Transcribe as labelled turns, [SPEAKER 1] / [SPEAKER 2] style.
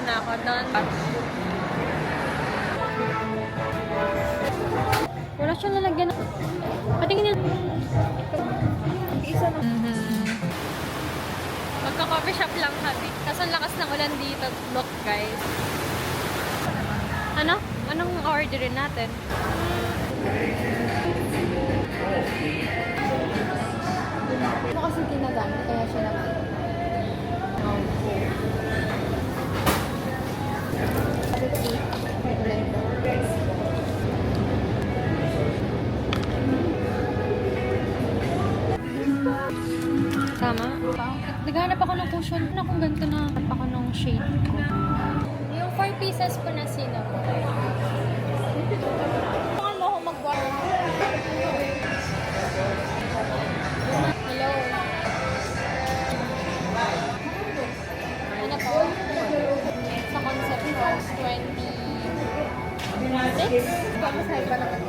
[SPEAKER 1] Na ako doon. Wala siyang lalagyan. Patingin nila.
[SPEAKER 2] Isa na.
[SPEAKER 1] Magka-coffee shop lang kami. Kaso ang lakas ng ulan dito. Look, guys. Ano? Anong orderin natin?
[SPEAKER 2] Ano kasi ginagamit, kaya siya naman.
[SPEAKER 1] Tama? Naghanap ako ng cushion na kung ganito na ako ng shade ko. Yung 4 pieces po na cinnamon.
[SPEAKER 2] Baka mo ako mag-borrow.
[SPEAKER 1] Hello. Ano po? Sa concept ko, 26?
[SPEAKER 2] Pag-asay pa naman.